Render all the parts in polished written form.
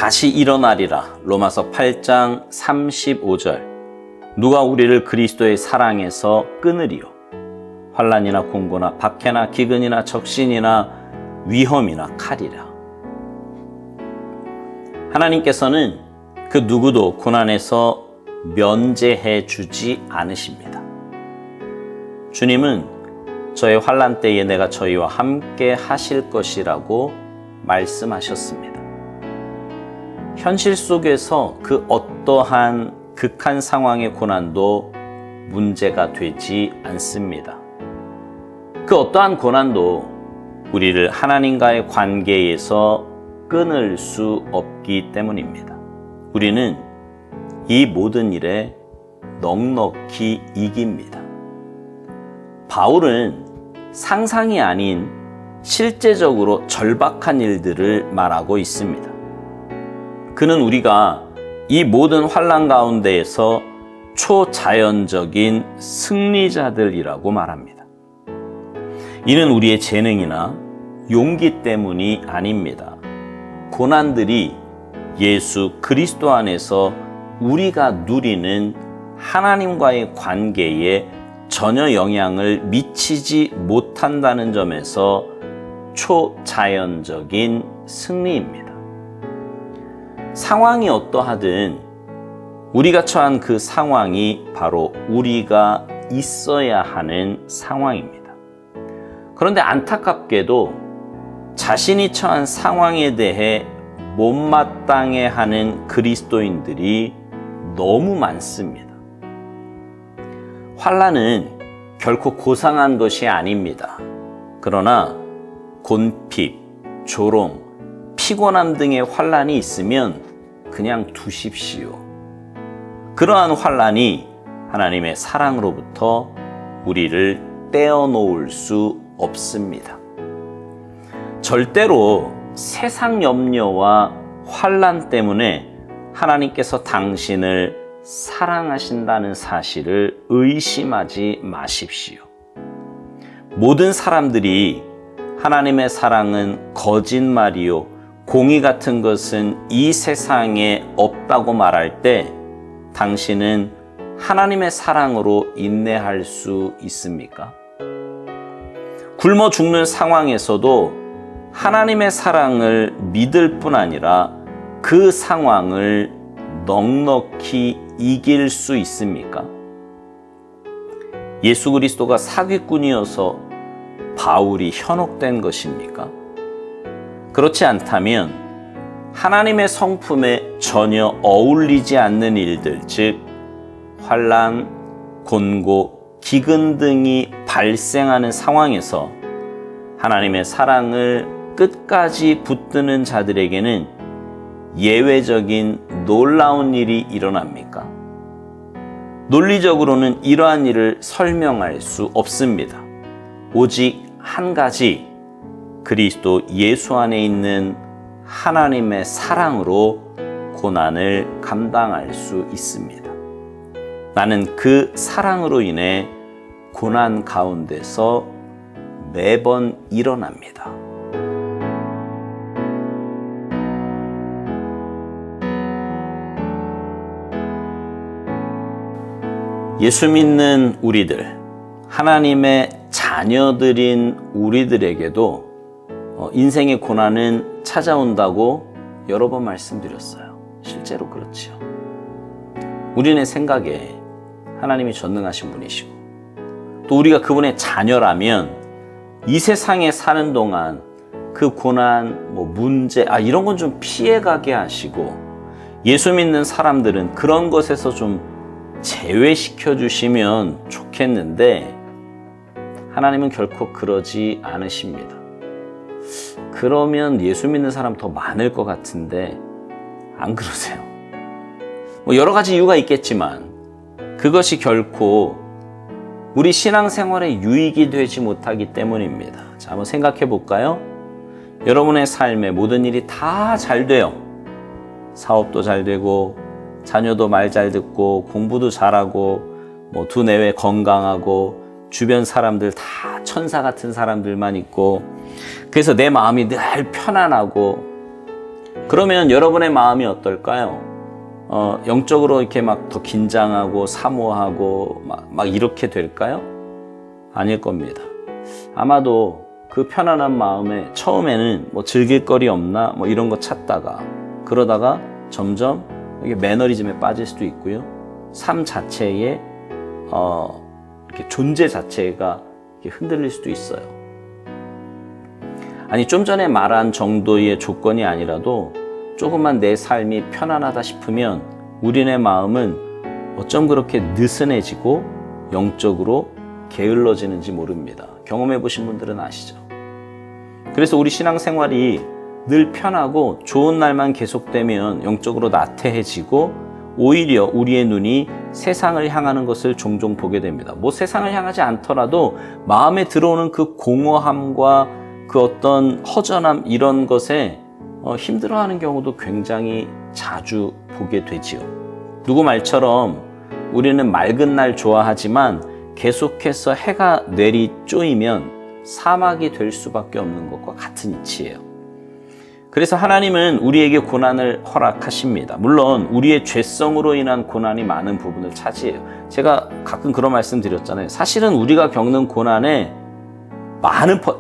다시 일어나리라. 로마서 8장 35절. 누가 우리를 그리스도의 사랑에서 끊으리요? 환난이나 공고나 박해나 기근이나 적신이나 위험이나 칼이라. 하나님께서는 그 누구도 고난에서 면제해 주지 않으십니다. 주님은 저의 환난 때에 내가 저희와 함께 하실 것이라고 말씀하셨습니다. 현실 속에서 그 어떠한 극한 상황의 고난도 문제가 되지 않습니다. 그 어떠한 고난도 우리를 하나님과의 관계에서 끊을 수 없기 때문입니다. 우리는 이 모든 일에 넉넉히 이깁니다. 바울은 상상이 아닌 실제적으로 절박한 일들을 말하고 있습니다. 그는 우리가 이 모든 환난 가운데에서 초자연적인 승리자들이라고 말합니다. 이는 우리의 재능이나 용기 때문이 아닙니다. 고난들이 예수 그리스도 안에서 우리가 누리는 하나님과의 관계에 전혀 영향을 미치지 못한다는 점에서 초자연적인 승리입니다. 상황이 어떠하든 우리가 처한 그 상황이 바로 우리가 있어야 하는 상황입니다. 그런데 안타깝게도 자신이 처한 상황에 대해 못마땅해 하는 그리스도인들이 너무 많습니다. 환난은 결코 고상한 것이 아닙니다. 그러나 곤핍, 조롱, 피곤함 등의 환난이 있으면 그냥 두십시오. 그러한 환난이 하나님의 사랑으로부터 우리를 떼어놓을 수 없습니다. 절대로 세상 염려와 환난 때문에 하나님께서 당신을 사랑하신다는 사실을 의심하지 마십시오. 모든 사람들이 하나님의 사랑은 거짓말이요, 공의 같은 것은 이 세상에 없다고 말할 때 당신은 하나님의 사랑으로 인내할 수 있습니까? 굶어 죽는 상황에서도 하나님의 사랑을 믿을 뿐 아니라 그 상황을 넉넉히 이길 수 있습니까? 예수 그리스도가 사기꾼이어서 바울이 현혹된 것입니까? 그렇지 않다면 하나님의 성품에 전혀 어울리지 않는 일들, 즉 환난, 곤고, 기근 등이 발생하는 상황에서 하나님의 사랑을 끝까지 붙드는 자들에게는 예외적인 놀라운 일이 일어납니까? 논리적으로는 이러한 일을 설명할 수 없습니다. 오직 한 가지, 그리스도 예수 안에 있는 하나님의 사랑으로 고난을 감당할 수 있습니다. 나는 그 사랑으로 인해 고난 가운데서 매번 일어납니다. 예수 믿는 우리들, 하나님의 자녀들인 우리들에게도 인생의 고난은 찾아온다고 여러 번 말씀드렸어요. 실제로 그렇죠. 우리네 생각에 하나님이 전능하신 분이시고 또 우리가 그분의 자녀라면 이 세상에 사는 동안 그 고난, 문제, 이런 건 좀 피해가게 하시고 예수 믿는 사람들은 그런 것에서 좀 제외시켜 주시면 좋겠는데 하나님은 결코 그러지 않으십니다. 그러면 예수 믿는 사람 더 많을 것 같은데 안 그러세요. 여러 가지 이유가 있겠지만 그것이 결코 우리 신앙생활에 유익이 되지 못하기 때문입니다. 자, 한번 생각해 볼까요? 여러분의 삶에 모든 일이 다 잘 돼요. 사업도 잘 되고 자녀도 말 잘 듣고 공부도 잘하고 두뇌에 건강하고 주변 사람들 다 천사 같은 사람들만 있고 그래서 내 마음이 늘 편안하고 그러면 여러분의 마음이 어떨까요? 영적으로 이렇게 막 더 긴장하고 사모하고 막 이렇게 될까요? 아닐 겁니다. 아마도 그 편안한 마음에 처음에는 뭐 즐길 거리 없나 뭐 이런 거 찾다가 그러다가 점점 이게 매너리즘에 빠질 수도 있고요. 삶 자체의 이렇게 존재 자체가 이렇게 흔들릴 수도 있어요. 아니 좀 전에 말한 정도의 조건이 아니라도 조금만 내 삶이 편안하다 싶으면 우리네 마음은 어쩜 그렇게 느슨해지고 영적으로 게을러지는지 모릅니다. 경험해 보신 분들은 아시죠? 그래서 우리 신앙생활이 늘 편하고 좋은 날만 계속되면 영적으로 나태해지고 오히려 우리의 눈이 세상을 향하는 것을 종종 보게 됩니다. 뭐 세상을 향하지 않더라도 마음에 들어오는 그 공허함과 그 어떤 허전함 이런 것에 힘들어하는 경우도 굉장히 자주 보게 되지요. 누구 말처럼 우리는 맑은 날 좋아하지만 계속해서 해가 내리쪼이면 사막이 될 수밖에 없는 것과 같은 이치예요. 그래서 하나님은 우리에게 고난을 허락하십니다. 물론 우리의 죄성으로 인한 고난이 많은 부분을 차지해요. 제가 가끔 그런 말씀 드렸잖아요. 사실은 우리가 겪는 고난의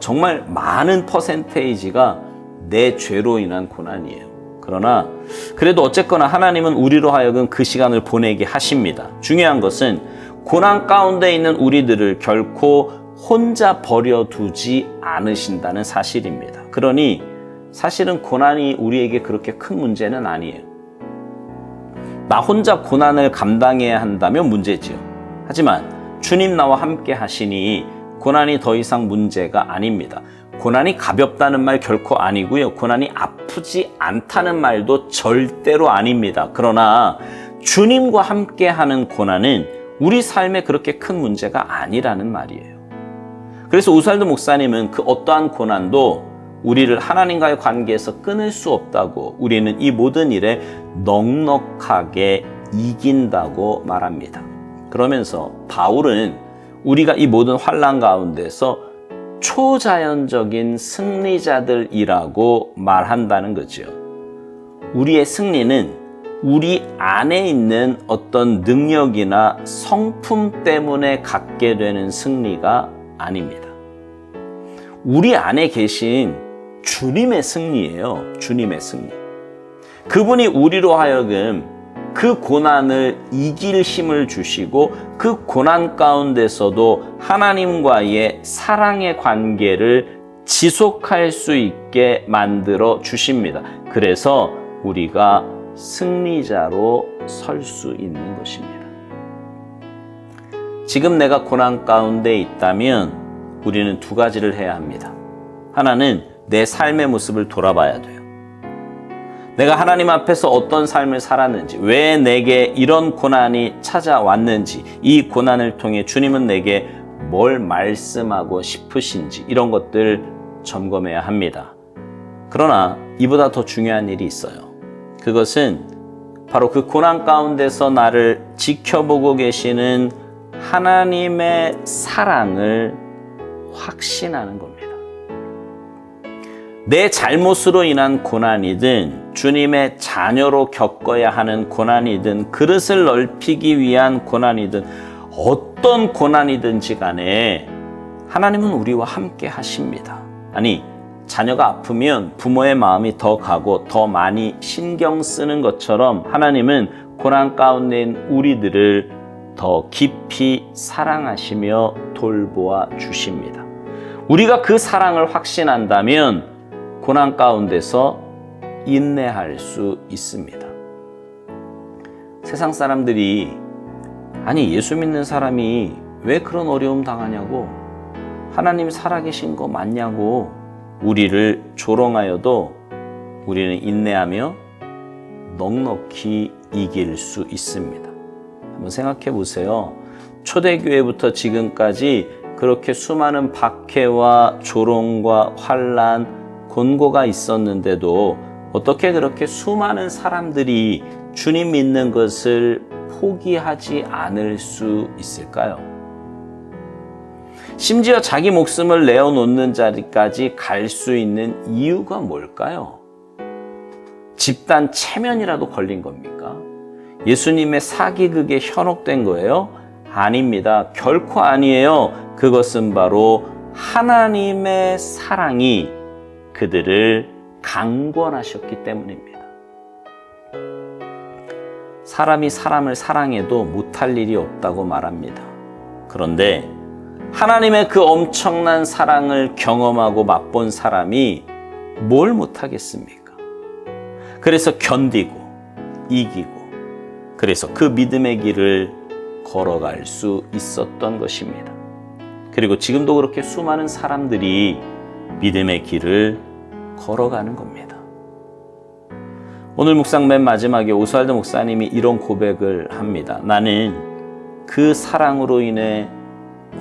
정말 많은 퍼센테이지가 내 죄로 인한 고난이에요. 그러나 그래도 어쨌거나 하나님은 우리로 하여금 그 시간을 보내게 하십니다. 중요한 것은 고난 가운데 있는 우리들을 결코 혼자 버려두지 않으신다는 사실입니다. 그러니 사실은 고난이 우리에게 그렇게 큰 문제는 아니에요. 나 혼자 고난을 감당해야 한다면 문제지요. 하지만 주님 나와 함께 하시니 고난이 더 이상 문제가 아닙니다. 고난이 가볍다는 말 결코 아니고요. 고난이 아프지 않다는 말도 절대로 아닙니다. 그러나 주님과 함께 하는 고난은 우리 삶에 그렇게 큰 문제가 아니라는 말이에요. 그래서 우살도 목사님은 그 어떠한 고난도 우리를 하나님과의 관계에서 끊을 수 없다고, 우리는 이 모든 일에 넉넉하게 이긴다고 말합니다. 그러면서 바울은 우리가 이 모든 환난 가운데서 초자연적인 승리자들이라고 말한다는 거죠. 우리의 승리는 우리 안에 있는 어떤 능력이나 성품 때문에 갖게 되는 승리가 아닙니다. 우리 안에 계신 주님의 승리예요. 주님의 승리. 그분이 우리로 하여금 그 고난을 이길 힘을 주시고 그 고난 가운데서도 하나님과의 사랑의 관계를 지속할 수 있게 만들어 주십니다. 그래서 우리가 승리자로 설 수 있는 것입니다. 지금 내가 고난 가운데 있다면 우리는 두 가지를 해야 합니다. 하나는 내 삶의 모습을 돌아봐야 돼요. 내가 하나님 앞에서 어떤 삶을 살았는지, 왜 내게 이런 고난이 찾아왔는지, 이 고난을 통해 주님은 내게 뭘 말씀하고 싶으신지 이런 것들 점검해야 합니다. 그러나 이보다 더 중요한 일이 있어요. 그것은 바로 그 고난 가운데서 나를 지켜보고 계시는 하나님의 사랑을 확신하는 겁니다. 내 잘못으로 인한 고난이든 주님의 자녀로 겪어야 하는 고난이든 그릇을 넓히기 위한 고난이든 어떤 고난이든지 간에 하나님은 우리와 함께 하십니다. 아니, 자녀가 아프면 부모의 마음이 더 가고 더 많이 신경 쓰는 것처럼 하나님은 고난 가운데 있는 우리들을 더 깊이 사랑하시며 돌보아 주십니다. 우리가 그 사랑을 확신한다면 고난 가운데서 인내할 수 있습니다. 세상 사람들이 아니 예수 믿는 사람이 왜 그런 어려움 당하냐고, 하나님 살아계신 거 맞냐고 우리를 조롱하여도 우리는 인내하며 넉넉히 이길 수 있습니다. 한번 생각해 보세요. 초대교회부터 지금까지 그렇게 수많은 박해와 조롱과 환난, 곤고가 있었는데도 어떻게 그렇게 수많은 사람들이 주님 믿는 것을 포기하지 않을 수 있을까요? 심지어 자기 목숨을 내어놓는 자리까지 갈 수 있는 이유가 뭘까요? 집단 체면이라도 걸린 겁니까? 예수님의 사기극에 현혹된 거예요? 아닙니다. 결코 아니에요. 그것은 바로 하나님의 사랑이 그들을 강권하셨기 때문입니다. 사람이 사람을 사랑해도 못할 일이 없다고 말합니다. 그런데 하나님의 그 엄청난 사랑을 경험하고 맛본 사람이 뭘 못하겠습니까? 그래서 견디고 이기고 그래서 그 믿음의 길을 걸어갈 수 있었던 것입니다. 그리고 지금도 그렇게 수많은 사람들이 믿음의 길을 걸어가는 겁니다. 오늘 묵상 맨 마지막에 오스왈드 목사님이 이런 고백을 합니다. 나는 그 사랑으로 인해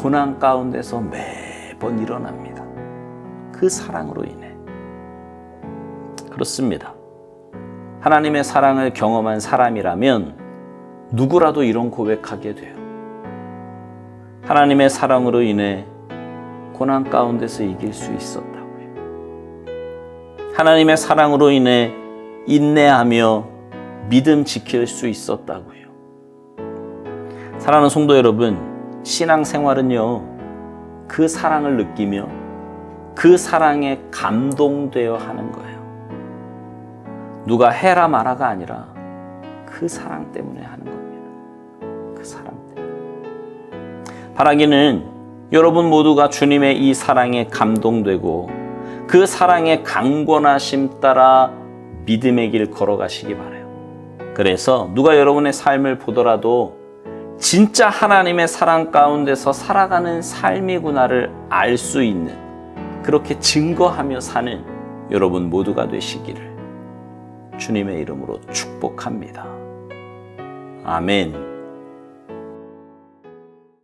고난 가운데서 매번 일어납니다. 그 사랑으로 인해. 그렇습니다. 하나님의 사랑을 경험한 사람이라면 누구라도 이런 고백하게 돼요. 하나님의 사랑으로 인해 고난 가운데서 이길 수 있었다고요. 하나님의 사랑으로 인해 인내하며 믿음 지킬 수 있었다고요. 사랑하는 성도 여러분, 신앙생활은요, 그 사랑을 느끼며 그 사랑에 감동되어 하는 거예요. 누가 해라 마라가 아니라 그 사랑 때문에 하는 겁니다. 그 사랑 때문에. 바라기는 여러분 모두가 주님의 이 사랑에 감동되고 그 사랑의 강권하심 따라 믿음의 길 걸어가시기 바라요. 그래서 누가 여러분의 삶을 보더라도 진짜 하나님의 사랑 가운데서 살아가는 삶이구나를 알 수 있는, 그렇게 증거하며 사는 여러분 모두가 되시기를 주님의 이름으로 축복합니다. 아멘.